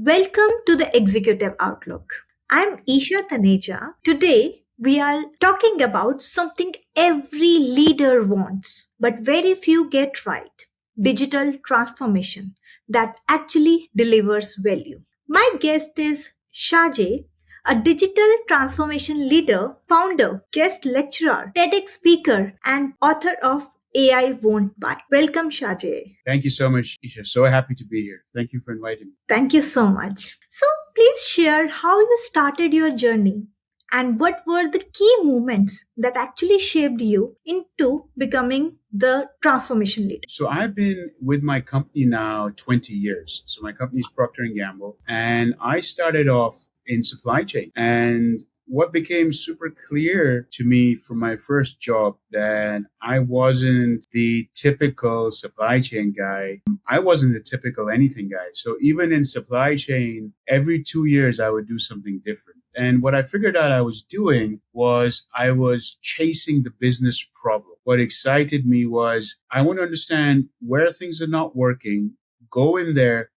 Welcome to the Executive Outlook. I'm Isha Taneja. Today, we are talking about something every leader wants, but very few get right: digital transformation that actually delivers value. My guest is Shaje, a digital transformation leader, founder, guest lecturer, TEDx speaker, and author of AI Won't Buy. Welcome, Shaje. Thank you so much, Isha. So happy to be here. Thank you for inviting me. Thank you so much. So, please share how you started your journey and what were the key moments that actually shaped you into becoming the transformation leader. So I've been with my company now 20 years. So my company is Procter & Gamble, and I started off in supply chain. And what became super clear to me from my first job that I wasn't the typical supply chain guy. I wasn't the typical anything guy. So even in supply chain, every 2 years, I would do something different. And what I figured out I was doing was I was chasing the business problem. What excited me was I want to understand where things are not working, go in there,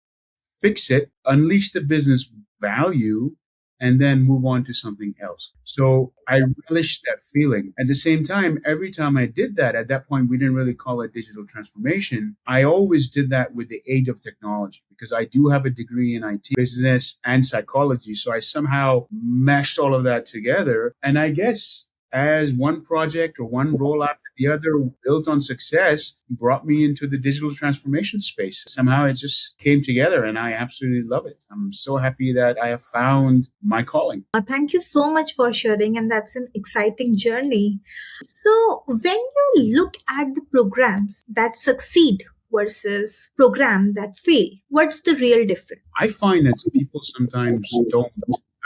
fix it, unleash the business value, and then move on to something else. So I relished that feeling. At the same time, every time I did that, at that point, we didn't really call it digital transformation. I always did that with the aid of technology because I do have a degree in IT, business, and psychology. So I somehow meshed all of that together. And I guess as one project or one role after the other built on success brought me into the digital transformation space. Somehow it just came together and I absolutely love it. I'm so happy that I have found my calling. Thank you so much for sharing, and that's an exciting journey. So, when you look at the programs that succeed versus program that fail, what's the real difference? I find that people sometimes don't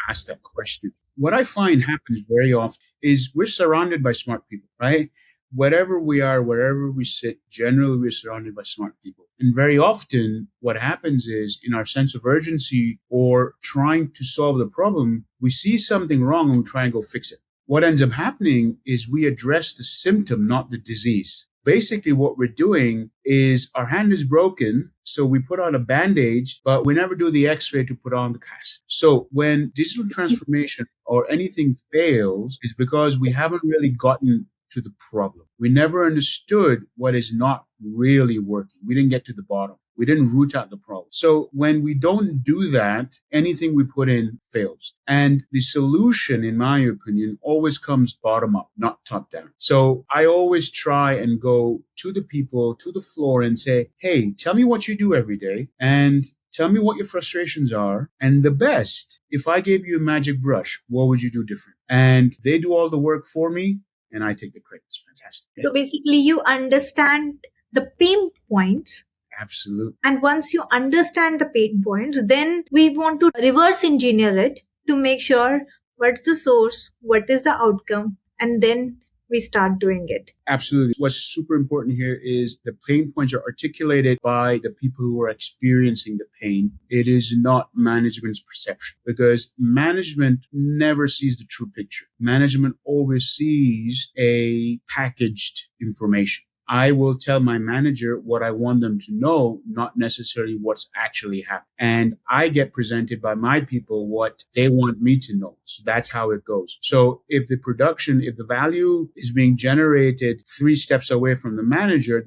ask that question. What I find happens very often is we're surrounded by smart people, right? Whatever we are, wherever we sit, generally we're surrounded by smart people. And very often what happens is in our sense of urgency or trying to solve the problem, we see something wrong and we try and go fix it. What ends up happening is we address the symptom, not the disease. Basically, what we're doing is our hand is broken, so we put on a bandage, but we never do the x-ray to put on the cast. So when digital transformation or anything fails, is because we haven't really gotten to the problem. We never understood what is not really working. We didn't get to the bottom. We didn't root out the problem. So when we don't do that, anything we put in fails. And the solution, in my opinion, always comes bottom up, not top down. So I always try and go to the people, to the floor and say, hey, tell me what you do every day and tell me what your frustrations are. And the best, if I gave you a magic brush, what would you do different? And they do all the work for me and I take the credit. It's fantastic. So basically, you understand the pain points. Absolutely. And once you understand the pain points, then we want to reverse engineer it to make sure what's the source, what is the outcome, and then we start doing it. Absolutely. What's super important here is the pain points are articulated by the people who are experiencing the pain. It is not management's perception because management never sees the true picture. Management always sees a packaged information. I will tell my manager what I want them to know, not necessarily what's actually happening. And I get presented by my people what they want me to know. So that's how it goes. So if the value is being generated 3 steps away from the manager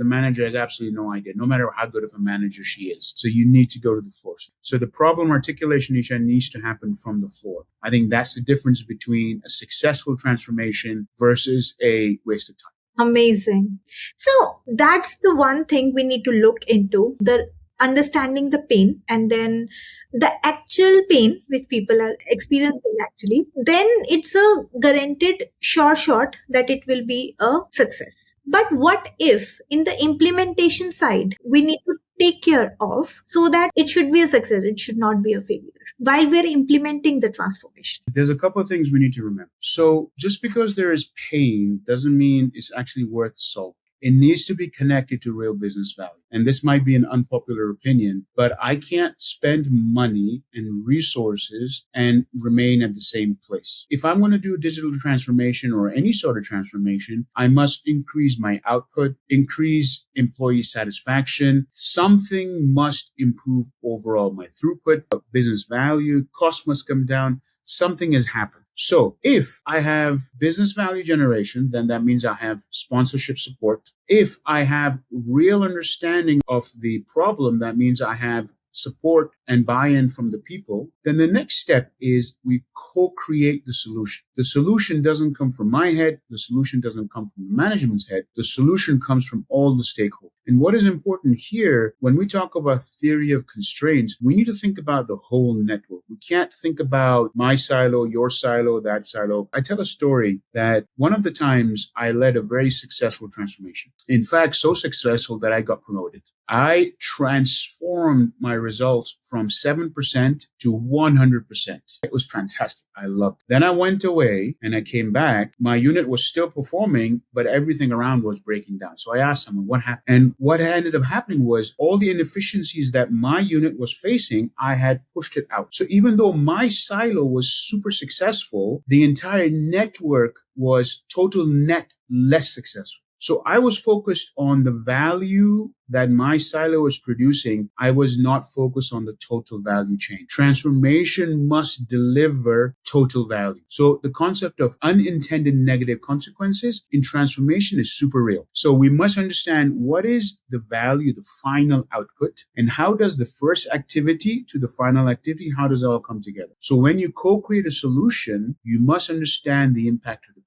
has absolutely no idea, no matter how good of a manager she is. So you need to go to the floor. So the problem articulation, Isha, needs to happen from the floor. I think that's the difference between a successful transformation versus a waste of time. Amazing. So that's the one thing we need to look into, the understanding the pain and then the actual pain which people are experiencing actually. Then it's a guaranteed sure shot that it will be a success. But what if in the implementation side, we need to take care of so that it should be a success, it should not be a failure while we're implementing the transformation? There's a couple of things we need to remember. So just because there is pain doesn't mean it's actually worth solving. it needs to be connected to real business value. And this might be an unpopular opinion, but I can't spend money and resources and remain at the same place. If I'm going to do digital transformation or any sort of transformation, I must increase my output, increase employee satisfaction. Something must improve overall my throughput, business value, cost must come down. Something has happened. So if I have business value generation, then that means I have sponsorship support. If I have real understanding of the problem, that means I have support and buy-in from the people. Then the next step is we co-create the solution. The solution doesn't come from my head. The solution doesn't come from the management's head. The solution comes from all the stakeholders. And what is important here, when we talk about theory of constraints, we need to think about the whole network. We can't think about my silo, your silo, that silo. I tell a story that one of the times I led a very successful transformation. In fact, so successful that I got promoted. I transformed my results from 7% to 100%. It was fantastic. I loved it. Then I went away and I came back. My unit was still performing, but everything around was breaking down. So I asked someone what happened. And what ended up happening was all the inefficiencies that my unit was facing, I had pushed it out. So even though my silo was super successful, the entire network was total net less successful. So I was focused on the value that my silo was producing. I was not focused on the total value chain. Transformation must deliver total value. So the concept of unintended negative consequences in transformation is super real. So we must understand what is the value, the final output, and how does the first activity to the final activity, how does it all come together? So when you co-create a solution, you must understand the impact of the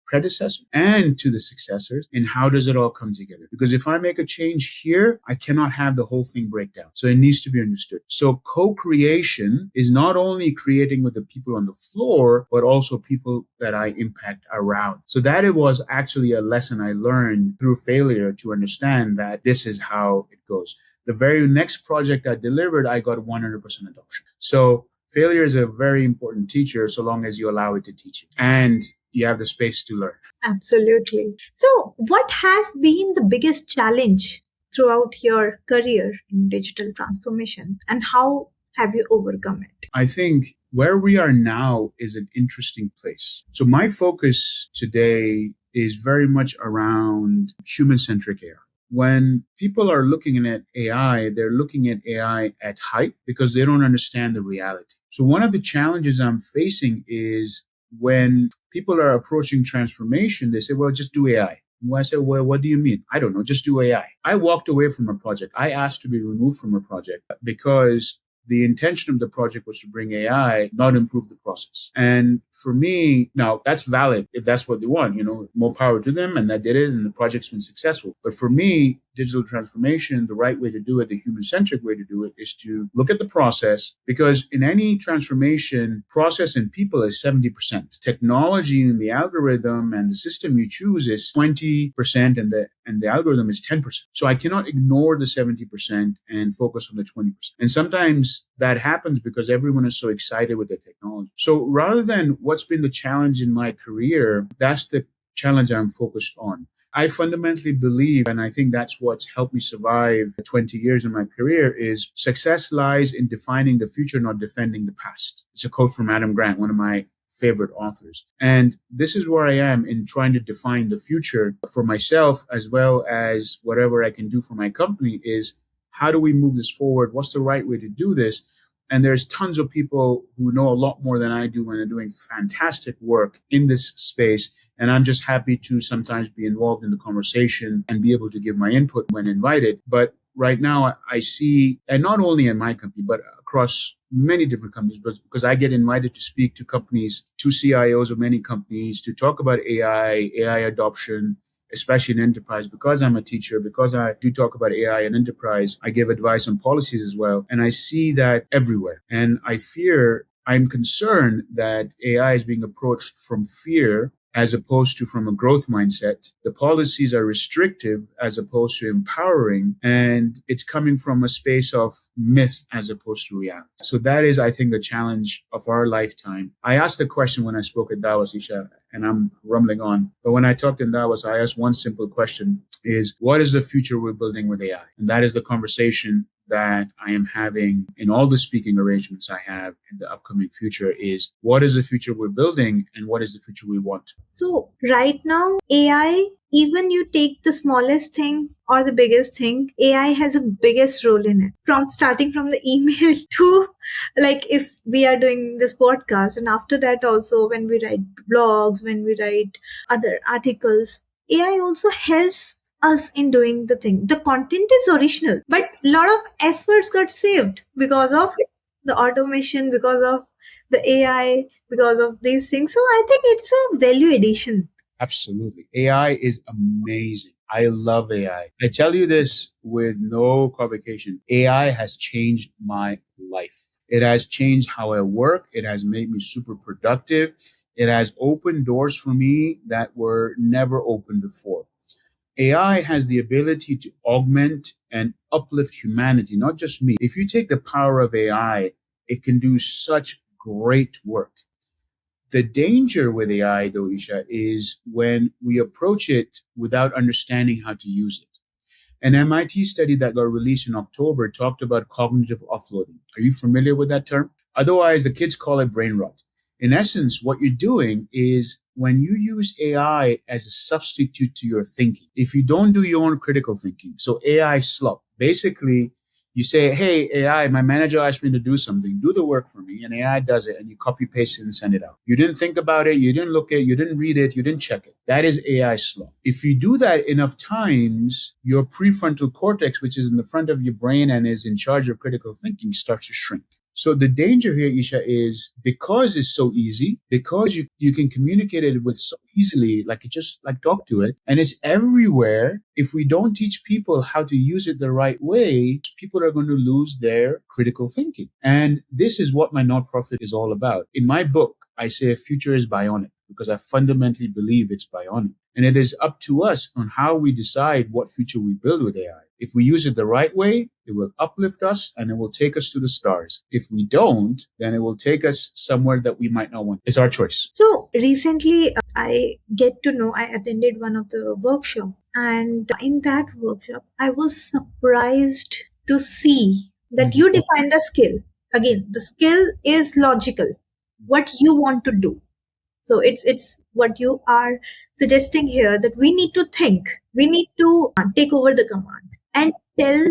predecessor and to the successors, and how does it all come together? Because if I make a change here, I cannot have the whole thing break down. So it needs to be understood. So co-creation is not only creating with the people on the floor, but also people that I impact around. So that it was actually a lesson I learned through failure to understand that this is how it goes. The very next project I delivered, I got 100% adoption. So failure is a very important teacher so long as you allow it to teach you. And you have the space to learn. Absolutely. So, what has been the biggest challenge throughout your career in digital transformation, and how have you overcome it? I think where we are now is an interesting place. So my focus today is very much around human-centric AI. When people are looking at AI, they're looking at AI at hype because they don't understand the reality. So one of the challenges I'm facing is when people are approaching transformation, they say, well, just do AI. I said, well, what do you mean? I don't know, just do AI. I walked away from a project. I asked to be removed from a project because the intention of the project was to bring AI, not improve the process. And for me, now that's valid if that's what they want, more power to them. And that did it. And the project's been successful. But for me, digital transformation, the right way to do it, the human-centric way to do it is to look at the process, because in any transformation, process and people is 70%. Technology and the algorithm and the system you choose is 20%, and the algorithm is 10%. So I cannot ignore the 70% and focus on the 20%. And sometimes that happens because everyone is so excited with the technology. So rather than what's been the challenge in my career, that's the challenge I'm focused on. I fundamentally believe, and I think that's what's helped me survive 20 years in my career, is success lies in defining the future, not defending the past. It's a quote from Adam Grant, one of my favorite authors. And this is where I am in trying to define the future for myself, as well as whatever I can do for my company, is how do we move this forward? What's the right way to do this? And there's tons of people who know a lot more than I do and are doing fantastic work in this space. And I'm just happy to sometimes be involved in the conversation and be able to give my input when invited. But right now I see, and not only in my company, but across many different companies, but because I get invited to speak to companies, to CIOs of many companies, to talk about AI adoption, especially in enterprise. Because I'm a teacher, because I do talk about AI in enterprise, I give advice on policies as well. And I see that everywhere. And I'm concerned that AI is being approached from fear as opposed to from a growth mindset. The policies are restrictive as opposed to empowering, and it's coming from a space of myth as opposed to reality. So that is, I think, the challenge of our lifetime. I asked the question when I spoke at Davos, Isha, and I'm rumbling on. But when I talked in Davos, I asked one simple question. is what is the future we're building with AI? And that is the conversation that I am having in all the speaking arrangements I have in the upcoming future is what is the future we're building and what is the future we want? So right now, AI, even you take the smallest thing or the biggest thing, AI has a biggest role in it. From starting from the email to like if we are doing this podcast, and after that also when we write blogs, when we write other articles, AI also helps us in doing the thing. The content is original, but a lot of efforts got saved because of the automation, because of the AI, because of these things. So I think it's a value addition. Absolutely. AI is amazing. I love AI. I tell you this with no provocation. AI has changed my life. It has changed how I work. It has made me super productive. It has opened doors for me that were never open before. AI has the ability to augment and uplift humanity, not just me. If you take the power of AI, it can do such great work. The danger with AI, though, Isha, is when we approach it without understanding how to use it. An MIT study that got released in October talked about cognitive offloading. Are you familiar with that term? Otherwise, the kids call it brain rot. In essence, what you're doing is when you use AI as a substitute to your thinking, if you don't do your own critical thinking, so AI slop, basically you say, hey, AI, my manager asked me to do something, do the work for me, and AI does it, and you copy paste it and send it out. You didn't think about it, you didn't look at it, you didn't read it, you didn't check it. That is AI slop. If you do that enough times, your prefrontal cortex, which is in the front of your brain and is in charge of critical thinking, starts to shrink. So the danger here, Isha, is because it's so easy, because you can communicate it with so easily, like you just like talk to it, and it's everywhere. If we don't teach people how to use it the right way, people are going to lose their critical thinking. And this is what my nonprofit is all about. In my book, I say future is bionic because I fundamentally believe it's bionic. And it is up to us on how we decide what future we build with AI. If we use it the right way, it will uplift us and it will take us to the stars. If we don't, then it will take us somewhere that we might not want. It's our choice. So recently, I get to know I attended one of the workshop, and in that workshop, I was surprised to see that you defined a skill. Again, the skill is logical. What you want to do. So it's what you are suggesting here that we need to think. We need to take over the command and tell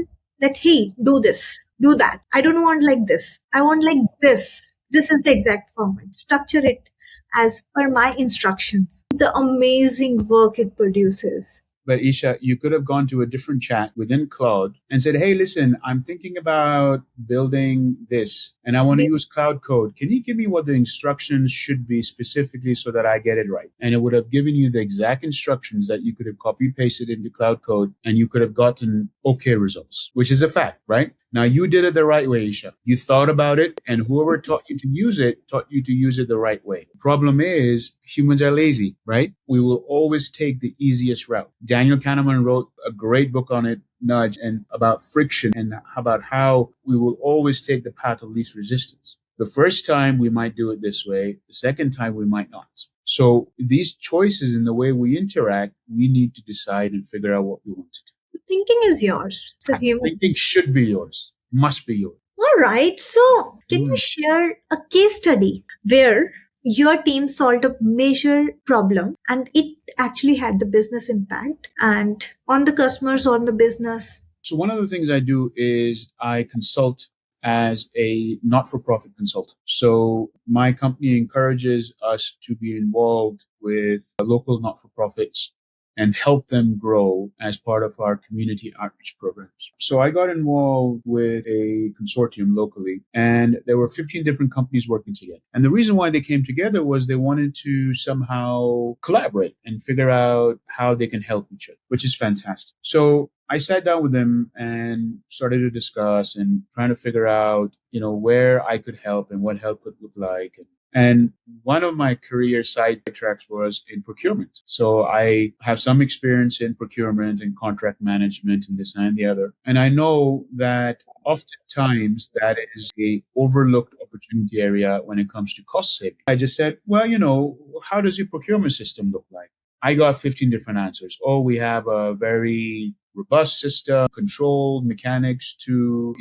that, hey, do this, do that. I don't want like this. I want like this. This is the exact format. Structure it as per my instructions. The amazing work it produces. But Isha, you could have gone to a different chat within Cloud and said, hey, listen, I'm thinking about building this and I want to use Cloud Code. Can you give me what the instructions should be specifically so that I get it right? And it would have given you the exact instructions that you could have copy pasted into Cloud Code and you could have gotten okay results, which is a fact, right? Now you did it the right way, Isha. You thought about it and whoever taught you to use it, taught you to use it the right way. The problem is humans are lazy, right? We will always take the easiest route. Daniel Kahneman wrote a great book on it, Nudge, and about friction and about how we will always take the path of least resistance. The first time we might do it this way. The second time we might not. So these choices in the way we interact, we need to decide and figure out what we want to do. Thinking is yours. The human. Thinking should be yours, must be yours. All right. So, can you share a case study where your team solved a major problem and it actually had the business impact and on the customers, on the business? So, one of the things I do is I consult as a not-for-profit consultant. So my company encourages us to be involved with local not-for-profits and help them grow as part of our community outreach programs. So I got involved with a consortium locally, and there were 15 different companies working together. And the reason why they came together was they wanted to somehow collaborate and figure out how they can help each other, which is fantastic. So I sat down with them and started to discuss and trying to figure out, where I could help and what help could look like. And one of my career side tracks was in procurement. So I have some experience in procurement and contract management and this and the other. And I know that oftentimes that is a overlooked opportunity area when it comes to cost saving. I just said, well, how does your procurement system look like? I got 15 different answers. Oh, we have a very robust system, controlled mechanics to,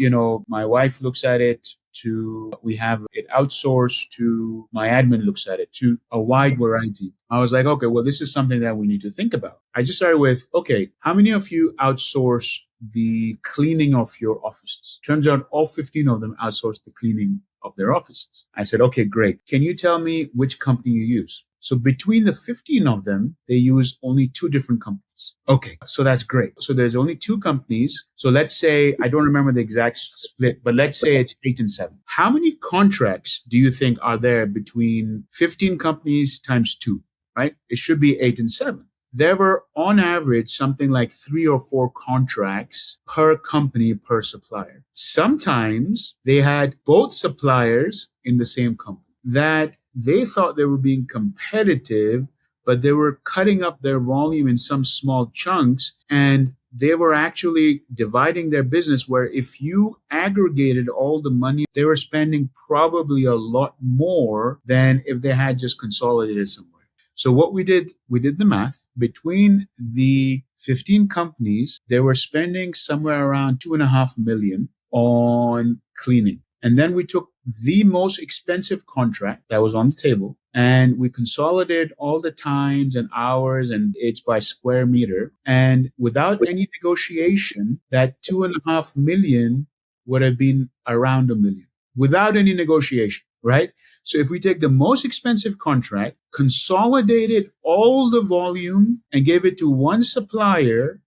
my wife looks at it, to we have it outsourced, to my admin looks at it, to a wide variety. I was like, okay, well, this is something that we need to think about. I just started with, okay, how many of you outsource the cleaning of your offices? Turns out all 15 of them outsource the cleaning of their offices. I said, okay, great. Can you tell me which company you use? So between the 15 of them, they use only two different companies. Okay, so that's great. So there's only two companies. So let's say, I don't remember the exact split, but let's say it's 8 and 7. How many contracts do you think are there between 15 companies times 2, right? It should be 8 and 7. There were on average something like 3 or 4 contracts per company per supplier. Sometimes they had both suppliers in the same company that they thought they were being competitive, but they were cutting up their volume in some small chunks, and they were actually dividing their business where if you aggregated all the money, they were spending probably a lot more than if they had just consolidated somewhere. So what we did the math. Between the 15 companies, they were spending somewhere around 2.5 million on cleaning. And then we took the most expensive contract that was on the table and we consolidated all the times and hours, and it's by square meter. And without any negotiation, that 2.5 million would have been around 1 million without any negotiation, right? So if we take the most expensive contract, consolidated all the volume and gave it to one supplier,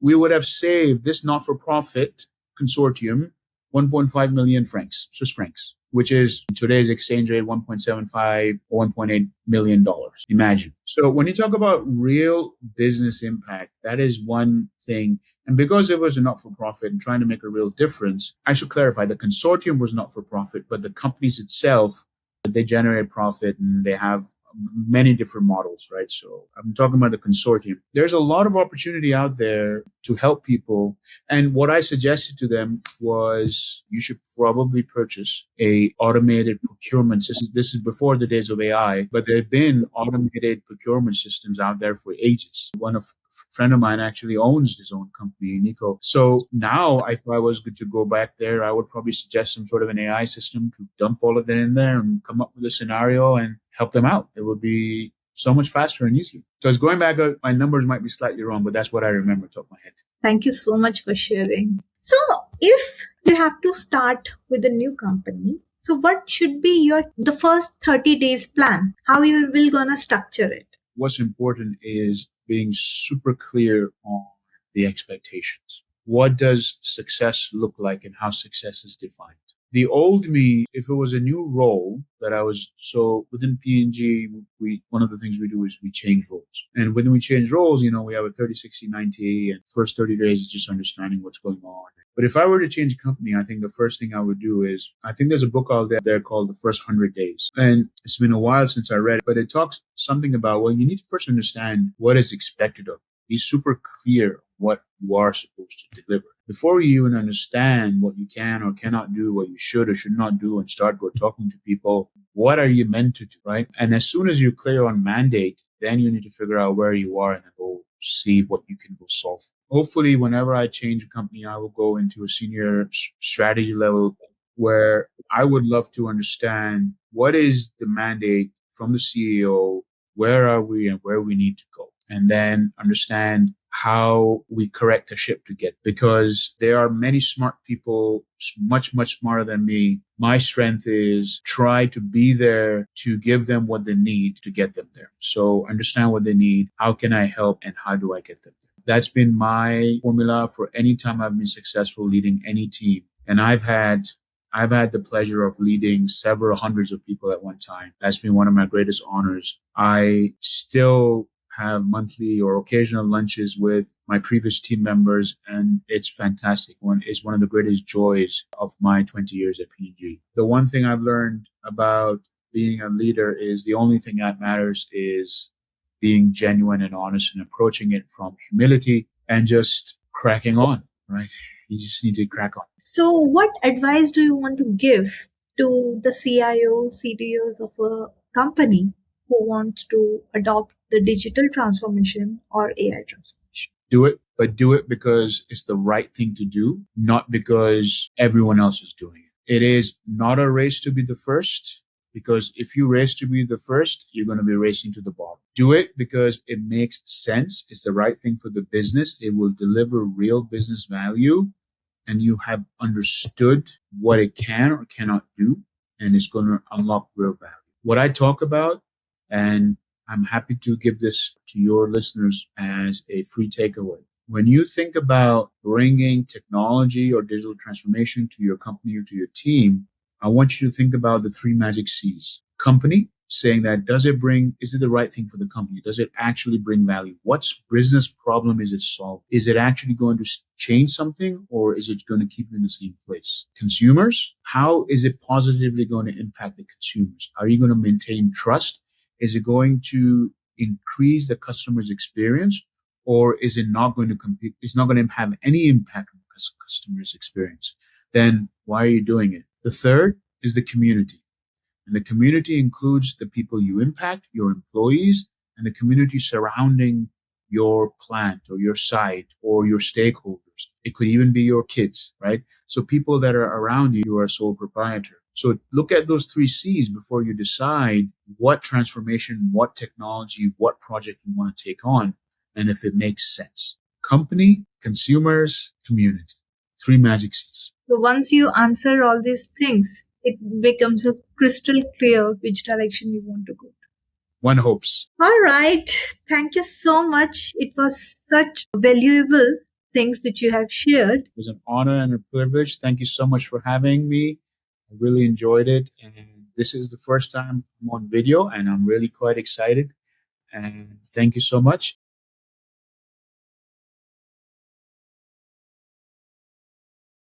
we would have saved this not-for-profit consortium 1.5 million francs, Swiss francs, which is today's exchange rate 1.75 or $1.8 million. Imagine. So when you talk about real business impact, that is one thing. And because it was a not-for-profit and trying to make a real difference, I should clarify, the consortium was not-for-profit, but the companies itself, they generate profit and they have many different models, right? So I'm talking about the consortium. There's a lot of opportunity out there to help people. And what I suggested to them was you should probably purchase a automated procurement system. This is before the days of AI, but there have been automated procurement systems out there for ages. A friend of mine actually owns his own company, Nico. So now if I was good to go back there, I would probably suggest some sort of an AI system to dump all of that in there and come up with a scenario and help them out. It would be so much faster and easier. So it's going back, my numbers might be slightly wrong, but that's what I remember top of my head. Thank you so much for sharing. So if you have to start with a new company, so what should be the first 30 days plan? How you will gonna structure it? What's important is being super clear on the expectations. What does success look like and how success is defined? The old me, if it was a new role that so within P&G, one of the things we do is we change roles. And when we change roles, we have a 30, 60, 90, and first 30 days is just understanding what's going on. But if I were to change company, I think the first thing I would do is, I think there's a book out there called The First 100 Days. And it's been a while since I read it, but it talks something about, well, you need to first understand what is expected of you. Be super clear what you are supposed to deliver. Before you even understand what you can or cannot do, what you should or should not do, and start talking to people, what are you meant to do, right? And as soon as you're clear on mandate, then you need to figure out where you are and go see what you can go solve. Hopefully, whenever I change a company, I will go into a senior strategy level where I would love to understand what is the mandate from the CEO, where are we and where we need to go, and then understand how we correct the ship to get, because there are many smart people, much, much smarter than me. My strength is try to be there to give them what they need to get them there. So understand what they need. How can I help and how do I get them there? That's been my formula for any time I've been successful leading any team. And I've had the pleasure of leading several hundreds of people at one time. That's been one of my greatest honors. I still have monthly or occasional lunches with my previous team members, and it's fantastic. It's one of the greatest joys of my 20 years at P&G. The one thing I've learned about being a leader is the only thing that matters is being genuine and honest and approaching it from humility and just cracking on, right? You just need to crack on. So what advice do you want to give to the CIOs, CTOs of a company who wants to adopt the digital transformation or AI transformation. Do it, but do it because it's the right thing to do, not because everyone else is doing it. It is not a race to be the first, because if you race to be the first, you're going to be racing to the bottom. Do it because it makes sense. It's the right thing for the business. It will deliver real business value, and you have understood what it can or cannot do, and it's going to unlock real value. What I talk about, and I'm happy to give this to your listeners as a free takeaway. When you think about bringing technology or digital transformation to your company or to your team, I want you to think about the three magic C's. Company, saying that is it the right thing for the company? Does it actually bring value? What business problem is it solving? Is it actually going to change something, or is it going to keep you in the same place? Consumers, how is it positively going to impact the consumers? Are you going to maintain trust? Is it going to increase the customer's experience, or is it not going to compete? It's not going to have any impact on the customer's experience. Then why are you doing it? The third is the community. And the community includes the people you impact, your employees, and the community surrounding your plant or your site or your stakeholders. It could even be your kids, right? So people that are around you, you are a sole proprietor. So look at those three C's before you decide what transformation, what technology, what project you want to take on, and if it makes sense. Company, consumers, community. Three magic C's. So once you answer all these things, it becomes a crystal clear which direction you want to go. One hopes. All right. Thank you so much. It was such valuable things that you have shared. It was an honor and a privilege. Thank you so much for having me. I really enjoyed it. And this is the first time I'm on video, and I'm really quite excited. And thank you so much.